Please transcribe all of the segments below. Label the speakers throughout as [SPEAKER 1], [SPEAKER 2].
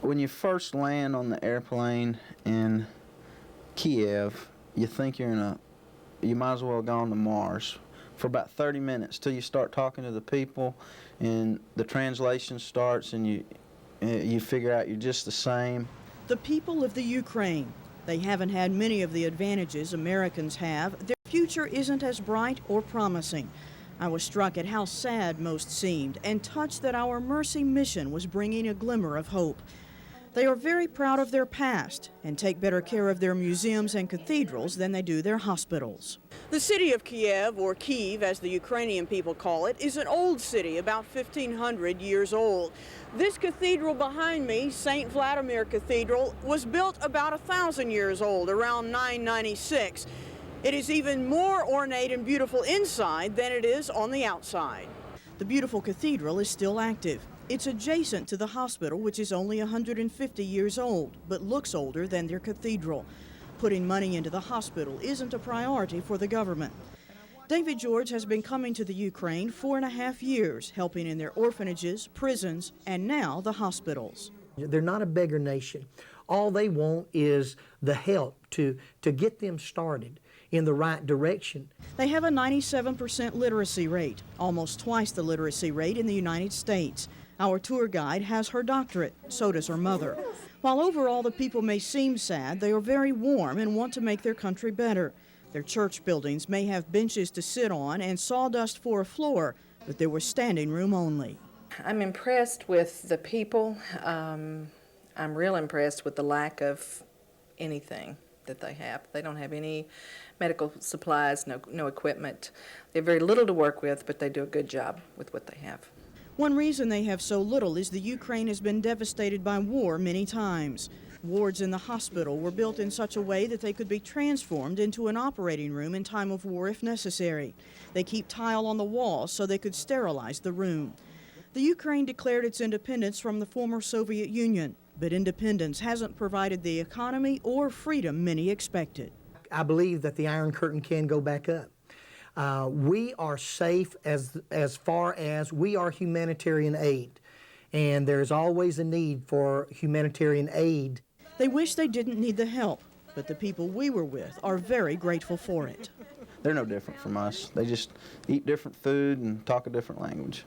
[SPEAKER 1] When you first land on the airplane in Kiev, you think you might as well have gone to Mars for about 30 minutes till you start talking to the people and the translation starts and you figure out you're just the same.
[SPEAKER 2] The people of the Ukraine, they haven't had many of the advantages Americans have. Their future isn't as bright or promising. I was struck at how sad most seemed and touched that our Mercy mission was bringing a glimmer of hope. They are very proud of their past and take better care of their museums and cathedrals than they do their hospitals. The city of Kiev, or Kyiv as the Ukrainian people call it, is an old city, about 1,500 years old. This cathedral behind me, St. Vladimir Cathedral, was built about 1,000 years old, around 996. It is even more ornate and beautiful inside than it is on the outside. The beautiful cathedral is still active. It's adjacent to the hospital, which is only 150 years old, but looks older than their cathedral. Putting money into the hospital isn't a priority for the government. David George has been coming to the Ukraine 4.5 years, helping in their orphanages, prisons, and now the hospitals.
[SPEAKER 3] They're not a beggar nation. All they want is the help to get them started in the right direction.
[SPEAKER 2] They have a 97% literacy rate, almost twice the literacy rate in the United States. Our tour guide has her doctorate, so does her mother. While overall the people may seem sad, they are very warm and want to make their country better. Their church buildings may have benches to sit on and sawdust for a floor, but there was standing room only.
[SPEAKER 4] I'm impressed with the people. I'm real impressed with the lack of anything that they have. They don't have any medical supplies, no equipment. They have very little to work with, but they do a good job with what they have.
[SPEAKER 2] One reason they have so little is the Ukraine has been devastated by war many times. Wards in the hospital were built in such a way that they could be transformed into an operating room in time of war if necessary. They keep tile on the walls so they could sterilize the room. The Ukraine declared its independence from the former Soviet Union, but independence hasn't provided the economy or freedom many expected.
[SPEAKER 3] I believe that the Iron Curtain can go back up. We are safe as far as we are humanitarian aid, and there's always a need for humanitarian aid.
[SPEAKER 2] They wish they didn't need the help, but the people we were with are very grateful for it.
[SPEAKER 1] They're no different from us. They just eat different food and talk a different language.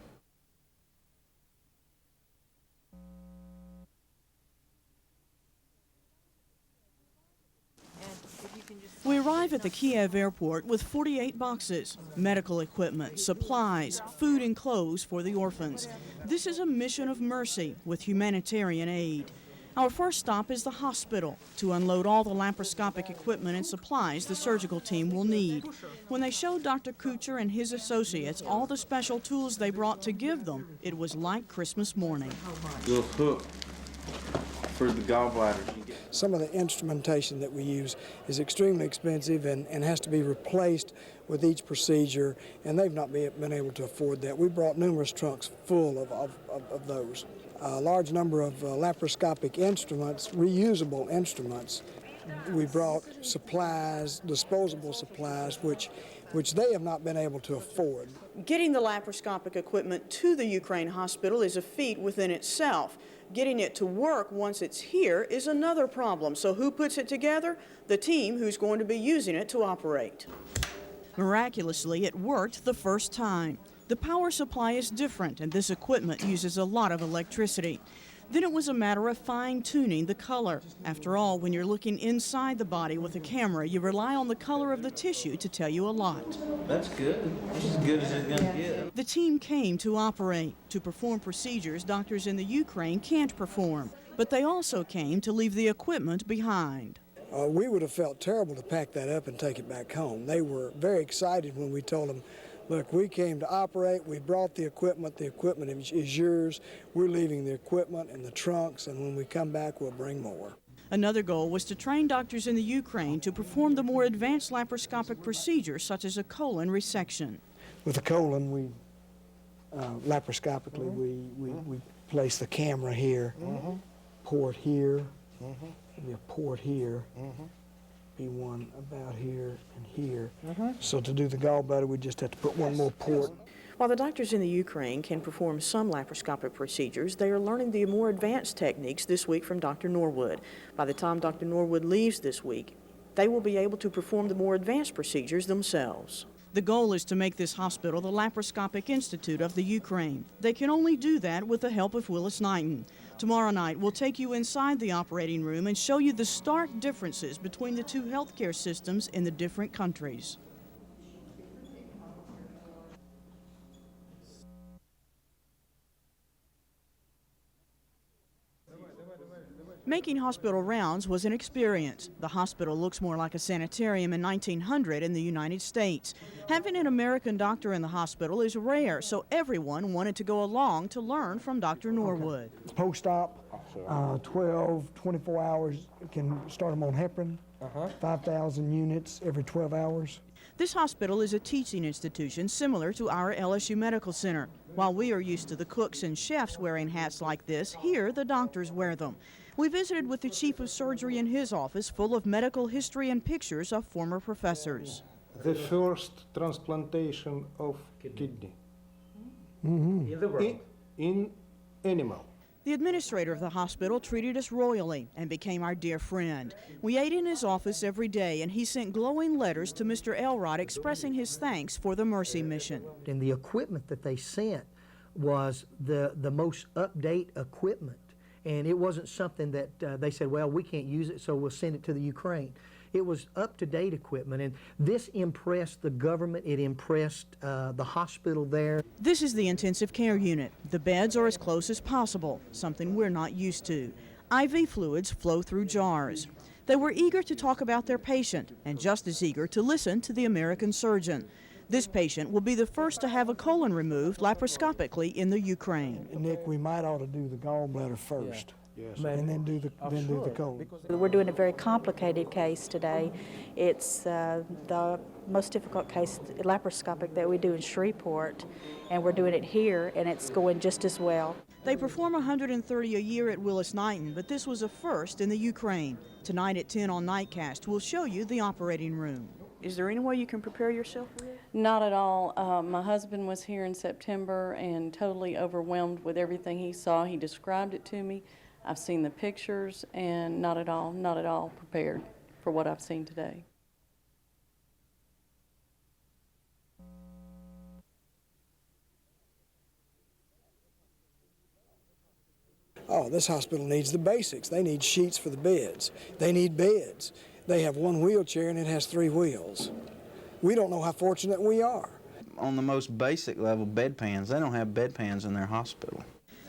[SPEAKER 2] We arrive at the Kiev airport with 48 boxes, medical equipment, supplies, food and clothes for the orphans. This is a mission of mercy with humanitarian aid. Our first stop is the hospital to unload all the laparoscopic equipment and supplies the surgical team will need. When they showed Dr. Kucher and his associates all the special tools they brought to give them, it was like Christmas morning.
[SPEAKER 5] Little hook for the gallbladder.
[SPEAKER 6] Some of the instrumentation that we use is extremely expensive and has to be replaced with each procedure, and they've not been able to afford that. We brought numerous trunks full of those. A large number of laparoscopic instruments, reusable instruments. We brought supplies, disposable supplies, which they have not been able to afford.
[SPEAKER 2] Getting the laparoscopic equipment to the Ukraine hospital is a feat within itself. Getting it to work once it's here is another problem. So who puts it together? The team who's going to be using it to operate. Miraculously, it worked the first time. The power supply is different, and this equipment uses a lot of electricity. Then it was a matter of fine-tuning the color. After all, when you're looking inside the body with a camera, you rely on the color of the tissue to tell you a lot.
[SPEAKER 1] That's good. That's as good as it's going to get.
[SPEAKER 2] The team came to operate, to perform procedures doctors in the Ukraine can't perform. But they also came to leave the equipment behind.
[SPEAKER 6] We would have felt terrible to pack that up and take it back home. They were very excited when we told them, look, we came to operate, we brought the equipment is yours, we're leaving the equipment in the trunks, and when we come back, we'll bring more.
[SPEAKER 2] Another goal was to train doctors in the Ukraine to perform the more advanced laparoscopic procedures, such as a colon resection.
[SPEAKER 6] With the colon, laparoscopically, we place the camera here, port here, and a port here. Be one about here and here. So to do the gallbladder, we just have to put one more port.
[SPEAKER 2] While the doctors in the Ukraine can perform some laparoscopic procedures, they are learning the more advanced techniques this week from Dr. Norwood. By the time Dr. Norwood leaves this week, they will be able to perform the more advanced procedures themselves. The goal is to make this hospital the Laparoscopic Institute of the Ukraine. They can only do that with the help of Willis-Knighton. Tomorrow night, we'll take you inside the operating room and show you the stark differences between the two healthcare systems in the different countries. Making hospital rounds was an experience. The hospital looks more like a sanitarium in 1900 in the United States. Having an American doctor in the hospital is rare, so everyone wanted to go along to learn from Dr. Norwood.
[SPEAKER 6] Post-op, 24 hours, can start them on heparin, 5,000 units every 12 hours.
[SPEAKER 2] This hospital is a teaching institution similar to our LSU Medical Center. While we are used to the cooks and chefs wearing hats like this, here the doctors wear them. We visited with the chief of surgery in his office, full of medical history and pictures of former professors.
[SPEAKER 7] The first transplantation of kidney
[SPEAKER 3] In the world.
[SPEAKER 7] in animal.
[SPEAKER 2] The administrator of the hospital treated us royally and became our dear friend. We ate in his office every day, and he sent glowing letters to Mr. Elrod expressing his thanks for the Mercy mission.
[SPEAKER 3] And the equipment that they sent was the most up-to-date equipment. And it wasn't something that they said, well, we can't use it, so we'll send it to the Ukraine. It was up-to-date equipment, and this impressed the government. It impressed the hospital there.
[SPEAKER 2] This is the intensive care unit. The beds are as close as possible, something we're not used to. IV fluids flow through jars. They were eager to talk about their patient and just as eager to listen to the American surgeon. This patient will be the first to have a colon removed laparoscopically in the Ukraine.
[SPEAKER 6] Nick, we might ought to do the gallbladder first, and then do the colon.
[SPEAKER 8] We're doing a very complicated case today. It's the most difficult case laparoscopic that we do in Shreveport, and we're doing it here, and it's going just as well.
[SPEAKER 2] They perform 130 a year at Willis-Knighton, but this was a first in the Ukraine. Tonight at 10 on Nightcast, we'll show you the operating room. Is there any way you can prepare yourself for this?
[SPEAKER 9] Not at all. My husband was here in September and totally overwhelmed with everything he saw. He described it to me. I've seen the pictures and not at all prepared for what I've seen today.
[SPEAKER 6] Oh, this hospital needs the basics. They need sheets for the beds. They need beds. They have one wheelchair and it has 3 wheels. We don't know how fortunate we are.
[SPEAKER 1] On the most basic level, bedpans, they don't have bedpans in their hospital.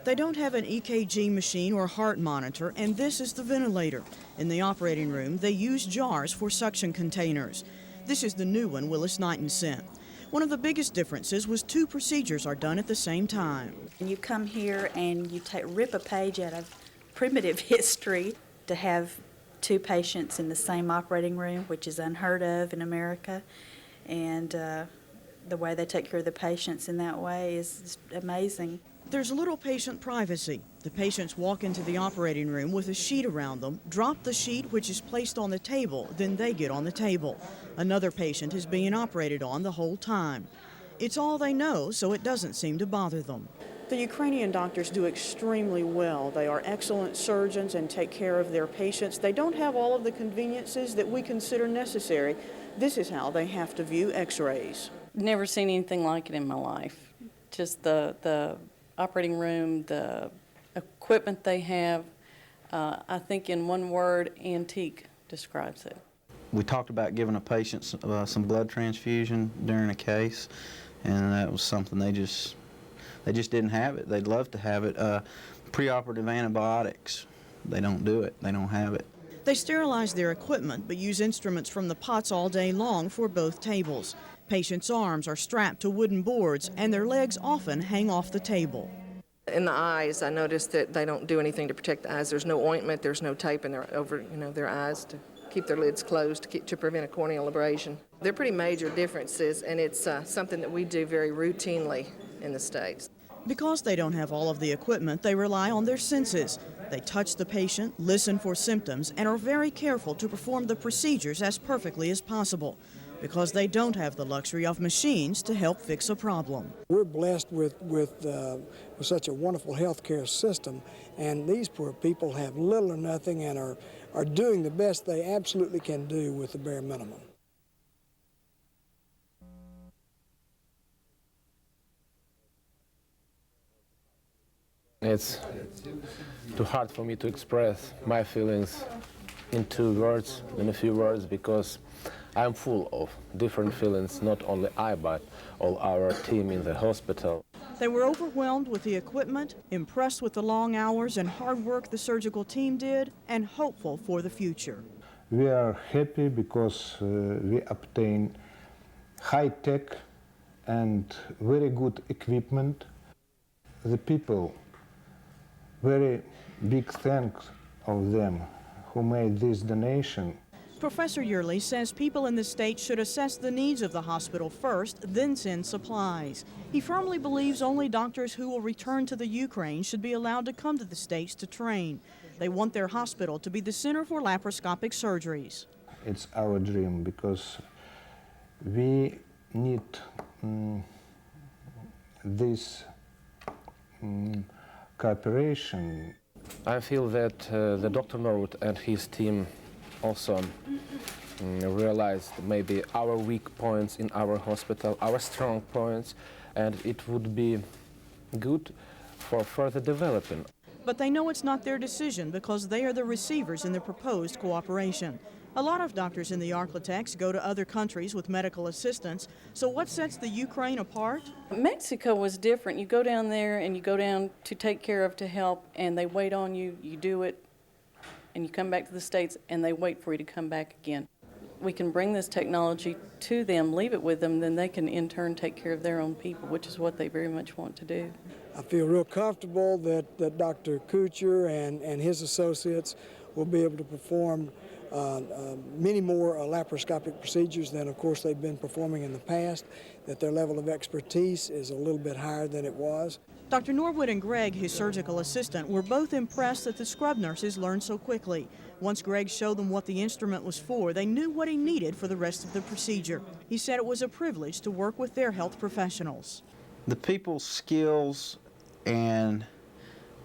[SPEAKER 2] They don't have an EKG machine or heart monitor, and this is the ventilator. In the operating room, they use jars for suction containers. This is the new one Willis-Knighton sent. One of the biggest differences was 2 procedures are done at the same time.
[SPEAKER 8] You come here and you rip a page out of primitive history to have 2 patients in the same operating room, which is unheard of in America, and the way they take care of the patients in that way is amazing.
[SPEAKER 2] There's little patient privacy. The patients walk into the operating room with a sheet around them, drop the sheet which is placed on the table, then they get on the table. Another patient is being operated on the whole time. It's all they know, so it doesn't seem to bother them. The Ukrainian doctors do extremely well. They are excellent surgeons and take care of their patients. They don't have all of the conveniences that we consider necessary. This is how they have to view x-rays.
[SPEAKER 9] Never seen anything like it in my life. Just the operating room, the equipment they have, I think in one word, antique describes it.
[SPEAKER 1] We talked about giving a patient some blood transfusion during a case, and that was something they just didn't have it. They'd love to have it. Preoperative antibiotics, they don't do it. They don't have it.
[SPEAKER 2] They sterilize their equipment but use instruments from the pots all day long for both tables. Patients' arms are strapped to wooden boards and their legs often hang off the table.
[SPEAKER 4] In the eyes, I noticed that they don't do anything to protect the eyes. There's no ointment, there's no tape in their eyes to keep their lids closed to prevent a corneal abrasion. They're pretty major differences, and it's something that we do very routinely in the States.
[SPEAKER 2] Because they don't have all of the equipment, they rely on their senses. They touch the patient, listen for symptoms, and are very careful to perform the procedures as perfectly as possible. because they don't have the luxury of machines to help fix a problem.
[SPEAKER 6] We're blessed with such a wonderful healthcare system, and these poor people have little or nothing and are doing the best they absolutely can do with the bare minimum.
[SPEAKER 10] It's too hard for me to express my feelings in in a few words, because I'm full of different feelings, not only I, but all our team in the hospital.
[SPEAKER 2] They were overwhelmed with the equipment, impressed with the long hours and hard work the surgical team did, and hopeful for the future.
[SPEAKER 7] We are happy because we obtain high-tech and very good equipment. The people, very big thanks of them who made this donation.
[SPEAKER 2] Professor Yearley says people in the state should assess the needs of the hospital first, then send supplies. He firmly believes only doctors who will return to the Ukraine should be allowed to come to the States to train. They want their hospital to be the center for laparoscopic surgeries.
[SPEAKER 7] It's our dream because we need this cooperation.
[SPEAKER 10] I feel that the Dr. Norwood and his team also realized maybe our weak points in our hospital, our strong points, and it would be good for further development.
[SPEAKER 2] But they know it's not their decision because they are the receivers in the proposed cooperation. A lot of doctors in the Arklatex go to other countries with medical assistance, so what sets the Ukraine apart?
[SPEAKER 9] Mexico was different. You go down there and you go down to take care of, to help, and they wait on you, you do it, and you come back to the States and they wait for you to come back again. We can bring this technology to them, leave it with them, then they can in turn take care of their own people, which is what they very much want to do.
[SPEAKER 6] I feel real comfortable that Dr. Kucher and his associates will be able to perform many more laparoscopic procedures than, of course, they've been performing in the past, that their level of expertise is a little bit higher than it was.
[SPEAKER 2] Dr. Norwood and Greg, his surgical assistant, were both impressed that the scrub nurses learned so quickly. Once Greg showed them what the instrument was for, they knew what he needed for the rest of the procedure. He said it was a privilege to work with their health professionals.
[SPEAKER 1] The people's skills and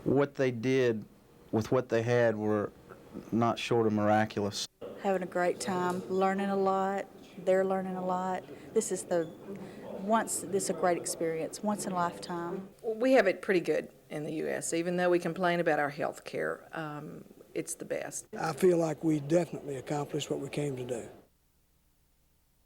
[SPEAKER 1] what they did with what they had were not short of miraculous.
[SPEAKER 8] Having a great time, learning a lot. They're learning a lot. This is a great experience, once in a lifetime.
[SPEAKER 4] We have it pretty good in the U.S. Even though we complain about our health care, it's the best.
[SPEAKER 6] I feel like we definitely accomplished what we came to do.